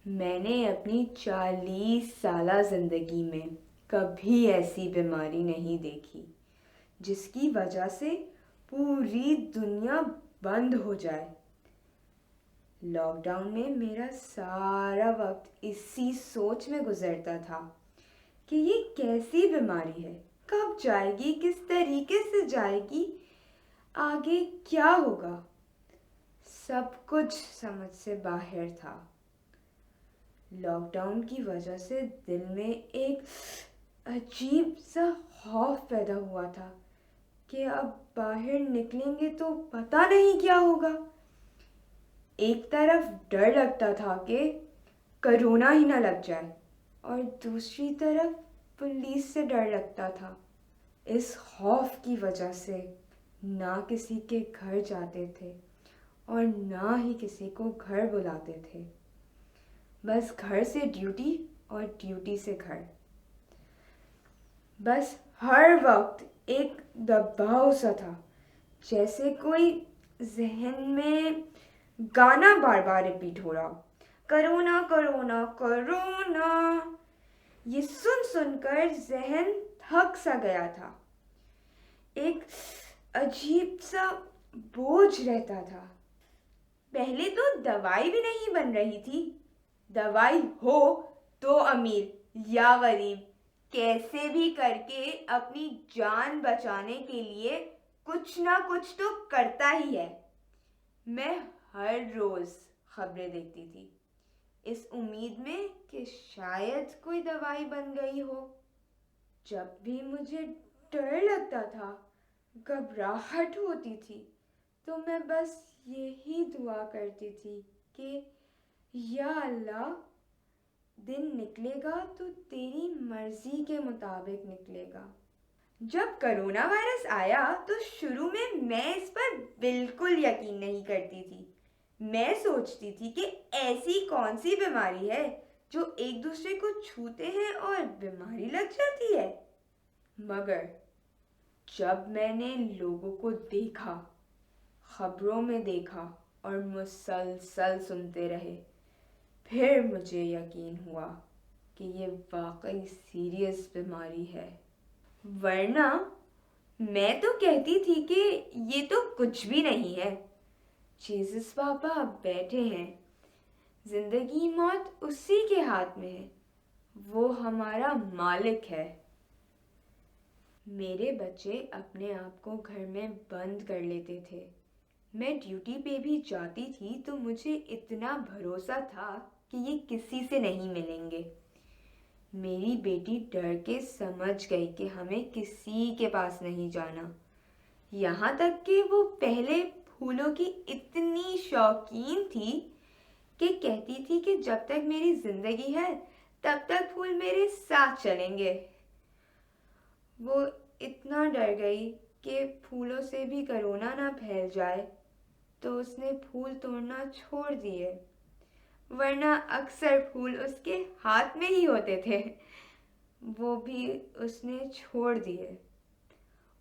میں نے اپنی 40 سالہ زندگی میں کبھی ایسی بیماری نہیں دیکھی جس کی وجہ سے پوری دنیا بند ہو جائے۔ لاک ڈاؤن میں میرا سارا وقت اسی سوچ میں گزرتا تھا کہ یہ کیسی بیماری ہے، کب جائے گی، کس طریقے سے جائے گی، آگے کیا ہوگا۔ سب کچھ سمجھ سے باہر تھا۔ لاک ڈاؤن کی وجہ سے دل میں ایک عجیب سا خوف پیدا ہوا تھا کہ اب باہر نکلیں گے تو پتہ نہیں کیا ہوگا۔ ایک طرف ڈر لگتا تھا کہ کرونا ہی نہ لگ جائے، اور دوسری طرف پولیس سے ڈر لگتا تھا۔ اس خوف کی وجہ سے نہ کسی کے گھر جاتے تھے اور نہ ہی کسی کو گھر بلاتے تھے، بس گھر سے ڈیوٹی اور ڈیوٹی سے گھر۔ بس ہر وقت ایک دباؤ سا تھا، جیسے کوئی ذہن میں گانا بار بار ریپیٹ ہو رہا، کرونا کرونا کرونا۔ یہ سن سن کر ذہن تھک سا گیا تھا، ایک عجیب سا بوجھ رہتا تھا۔ پہلے تو دوائی بھی نہیں بن رہی تھی، دوائی ہو تو امیر یا غریب کیسے بھی کر کے اپنی جان بچانے کے لیے کچھ نہ کچھ تو کرتا ہی ہے۔ میں ہر روز خبریں دیکھتی تھی، اس امید میں کہ شاید کوئی دوائی بن گئی ہو۔ جب بھی مجھے ڈر لگتا تھا، گھبراہٹ ہوتی تھی، تو میں بس یہی دعا کرتی تھی کہ یا اللہ، دن نکلے گا تو تیری مرضی کے مطابق نکلے گا۔ جب کرونا وائرس آیا تو شروع میں اس پر بالکل یقین نہیں کرتی تھی۔ میں سوچتی تھی کہ ایسی کون سی بیماری ہے جو ایک دوسرے کو چھوتے ہیں اور بیماری لگ جاتی ہے۔ مگر جب میں نے لوگوں کو دیکھا، خبروں میں دیکھا اور مسلسل سنتے رہے، پھر مجھے یقین ہوا کہ یہ واقعی سیریس بیماری ہے۔ ورنہ میں تو کہتی تھی کہ یہ تو کچھ بھی نہیں ہے، جیسس پاپا بیٹھے ہیں، زندگی موت اسی کے ہاتھ میں ہے، وہ ہمارا مالک ہے۔ میرے بچے اپنے آپ کو گھر میں بند کر لیتے تھے۔ میں ڈیوٹی پہ بھی جاتی تھی تو مجھے اتنا بھروسہ تھا کہ یہ کسی سے نہیں ملیں گے۔ میری بیٹی ڈر کے سمجھ گئی کہ ہمیں کسی کے پاس نہیں جانا، یہاں تک کہ وہ پہلے پھولوں کی اتنی شوقین تھی کہ کہتی تھی کہ جب تک میری زندگی ہے تب تک پھول میرے ساتھ چلیں گے۔ وہ اتنا ڈر گئی کہ پھولوں سے بھی کرونا نہ پھیل جائے تو اس نے پھول توڑنا چھوڑ دیے، ورنہ اکثر پھول اس کے ہاتھ میں ہی ہوتے تھے، وہ بھی اس نے چھوڑ دیے۔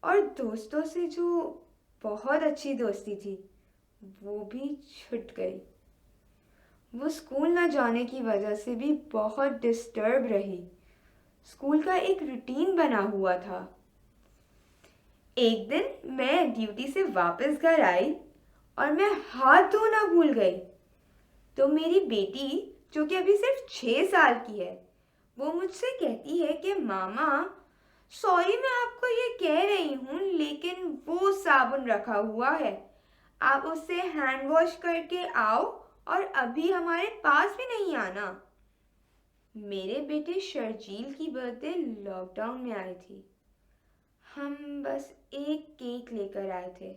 اور دوستوں سے جو بہت اچھی دوستی تھی وہ بھی چھٹ گئی۔ وہ اسکول نہ جانے کی وجہ سے بھی بہت ڈسٹرب رہی۔ اسکول کا ایک روٹین بنا ہوا تھا۔ ایک دن میں ڈیوٹی سے واپس گھر آئی اور میں ہاتھ دھونا بھول گئی، تو میری بیٹی جو کہ ابھی صرف 6 سال کی ہے، وہ مجھ سے کہتی ہے کہ ماما سوری، میں آپ کو یہ کہہ رہی ہوں لیکن وہ صابن رکھا ہوا ہے، آپ اس سے ہینڈ واش کر کے آؤ اور ابھی ہمارے پاس بھی نہیں آنا۔ میرے بیٹے شرجیل کی برتھ ڈے لاک ڈاؤن میں آئی تھی۔ ہم بس ایک کیک لے کر آئے تھے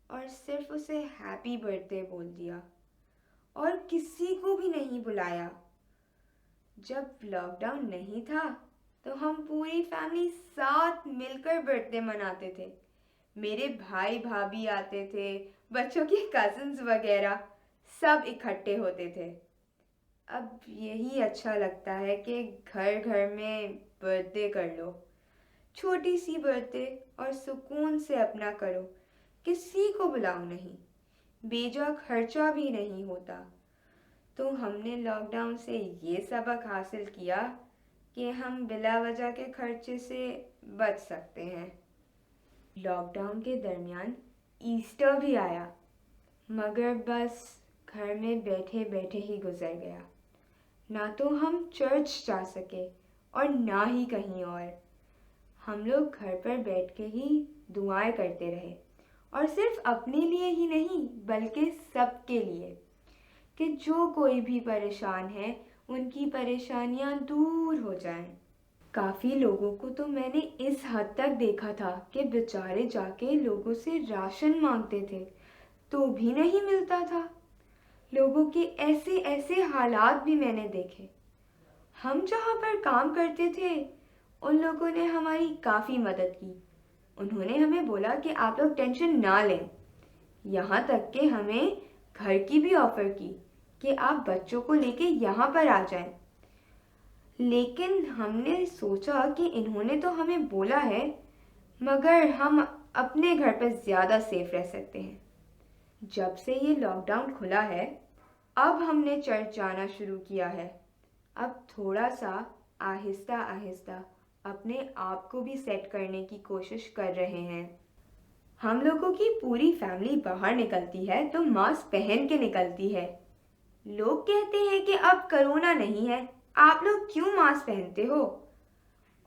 اور صرف اسے ہیپی برتھ ڈے بول دیا اور کسی کو بھی نہیں بلایا۔ جب لاک ڈاؤن نہیں تھا تو ہم پوری فیملی ساتھ مل کر برتھ ڈے مناتے تھے۔ میرے بھائی بھابھی آتے تھے، بچوں کے کزنز وغیرہ سب اکٹھے ہوتے تھے۔ اب یہی اچھا لگتا ہے کہ گھر گھر میں برتھ ڈے کر لو، چھوٹی سی برتھ ڈے، اور سکون سے اپنا کرو، کسی کو بلاؤ نہیں، بیجا خرچہ بھی نہیں ہوتا۔ تو ہم نے لاک ڈاؤن سے یہ سبق حاصل کیا کہ ہم بلا وجہ کے خرچے سے بچ سکتے ہیں۔ لاک ڈاؤن کے درمیان ایسٹر بھی آیا، مگر بس گھر میں بیٹھے بیٹھے ہی گزر گیا۔ نہ تو ہم چرچ جا سکے اور نہ ہی کہیں اور۔ ہم لوگ گھر پر بیٹھ کے ہی دعائیں کرتے رہے، اور صرف اپنے لیے ہی نہیں بلکہ سب کے لیے، کہ جو کوئی بھی پریشان ہے ان کی پریشانیاں دور ہو جائیں۔ کافی لوگوں کو تو میں نے اس حد تک دیکھا تھا کہ بیچارے جا کے لوگوں سے راشن مانگتے تھے تو بھی نہیں ملتا تھا۔ لوگوں کے ایسے ایسے حالات بھی میں نے دیکھے۔ ہم جہاں پر کام کرتے تھے ان لوگوں نے ہماری کافی مدد کی۔ انہوں نے ہمیں بولا کہ آپ لوگ ٹینشن نہ لیں، یہاں تک کہ ہمیں گھر کی بھی آفر کی کہ آپ بچوں کو لے کے یہاں پر آ جائیں۔ لیکن ہم نے سوچا کہ انہوں نے تو ہمیں بولا ہے، مگر ہم اپنے گھر پر زیادہ سیف رہ سکتے ہیں۔ جب سے یہ لاک ڈاؤن کھلا ہے اب ہم نے چرچ جانا شروع کیا ہے۔ اب تھوڑا سا آہستہ آہستہ اپنے آپ کو بھی سیٹ کرنے کی کوشش کر رہے ہیں۔ ہم لوگوں کی پوری فیملی باہر نکلتی ہے تو ماسک پہن کے نکلتی ہے۔ لوگ کہتے ہیں کہ اب کرونا نہیں ہے، آپ لوگ کیوں ماسک پہنتے ہو؟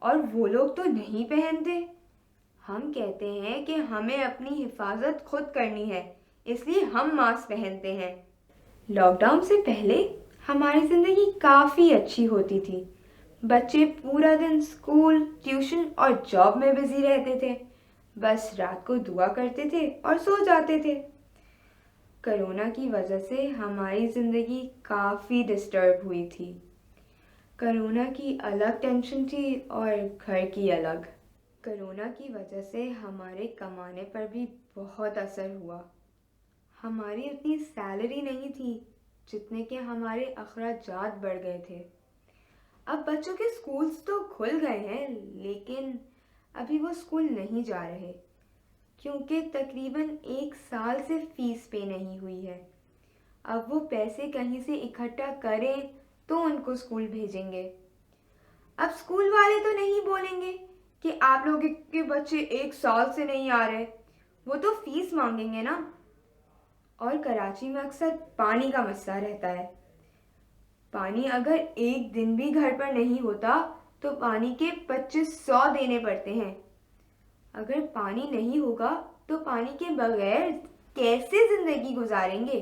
اور وہ لوگ تو نہیں پہنتے۔ ہم کہتے ہیں کہ ہمیں اپنی حفاظت خود کرنی ہے، اس لیے ہم ماسک پہنتے ہیں۔ لاک ڈاؤن سے پہلے ہماری زندگی کافی اچھی ہوتی تھی۔ بچے پورا دن اسکول، ٹیوشن اور جاب میں بزی رہتے تھے، بس رات کو دعا کرتے تھے اور سو جاتے تھے۔ کرونا کی وجہ سے ہماری زندگی کافی ڈسٹرب ہوئی تھی۔ کرونا کی الگ ٹینشن تھی اور گھر کی الگ۔ کرونا کی وجہ سے ہمارے کمانے پر بھی بہت اثر ہوا۔ ہماری اتنی سیلری نہیں تھی جتنے کہ ہمارے اخراجات بڑھ گئے تھے۔ اب بچوں کے سکولز تو کھل گئے ہیں لیکن ابھی وہ سکول نہیں جا رہے کیونکہ تقریباً 1 سال سے فیس پے نہیں ہوئی ہے۔ اب وہ پیسے کہیں سے اکٹھا کریں تو ان کو سکول بھیجیں گے۔ اب سکول والے تو نہیں بولیں گے کہ آپ لوگ کے بچے 1 سال سے نہیں آ رہے، وہ تو فیس مانگیں گے نا۔ اور کراچی میں اکثر پانی کا مسئلہ رہتا ہے۔ پانی اگر ایک دن بھی گھر پر نہیں ہوتا تو پانی کے 2500 دینے پڑتے ہیں۔ اگر پانی نہیں ہوگا تو پانی کے بغیر کیسے زندگی گزاریں گے؟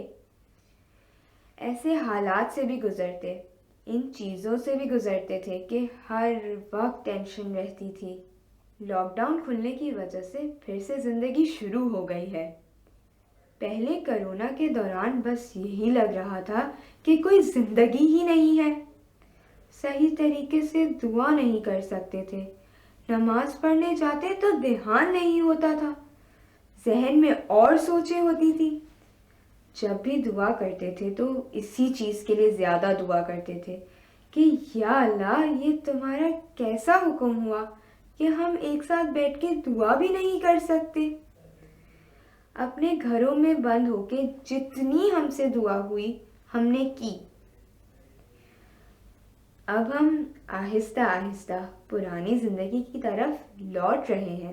ایسے حالات سے بھی گزرتے، ان چیزوں سے بھی گزرتے تھے کہ ہر وقت ٹینشن رہتی تھی۔ لاک ڈاؤن کھلنے کی وجہ سے پھر سے زندگی شروع ہو گئی ہے۔ پہلے کرونا کے دوران بس یہی لگ رہا تھا کہ کوئی زندگی ہی نہیں ہے۔ صحیح طریقے سے دعا نہیں کر سکتے تھے، نماز پڑھنے جاتے تو دھیان نہیں ہوتا تھا، ذہن میں اور سوچیں ہوتی تھی۔ جب بھی دعا کرتے تھے تو اسی چیز کے لیے زیادہ دعا کرتے تھے کہ یا اللہ یہ تمہارا کیسا حکم ہوا کہ ہم ایک ساتھ بیٹھ کے دعا بھی نہیں کر سکتے۔ اپنے گھروں میں بند ہو کے جتنی ہم سے دعا ہوئی ہم نے کی۔ اب ہم آہستہ آہستہ پرانی زندگی کی طرف لوٹ رہے ہیں،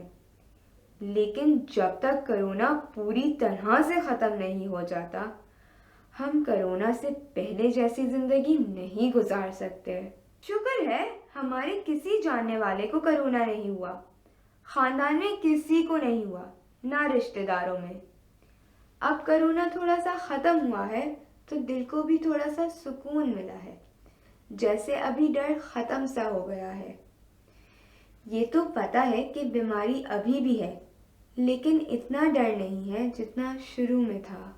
لیکن جب تک کرونا پوری طرح سے ختم نہیں ہو جاتا ہم کرونا سے پہلے جیسی زندگی نہیں گزار سکتے۔ شکر ہے ہمارے کسی جاننے والے کو کرونا نہیں ہوا، خاندان میں کسی کو نہیں ہوا، نہ رشتہ داروں میں۔ اب کرونا تھوڑا سا ختم ہوا ہے تو دل کو بھی تھوڑا سا سکون ملا ہے، جیسے ابھی ڈر ختم سا ہو گیا ہے۔ یہ تو پتہ ہے کہ بیماری ابھی بھی ہے لیکن اتنا ڈر نہیں ہے جتنا شروع میں تھا۔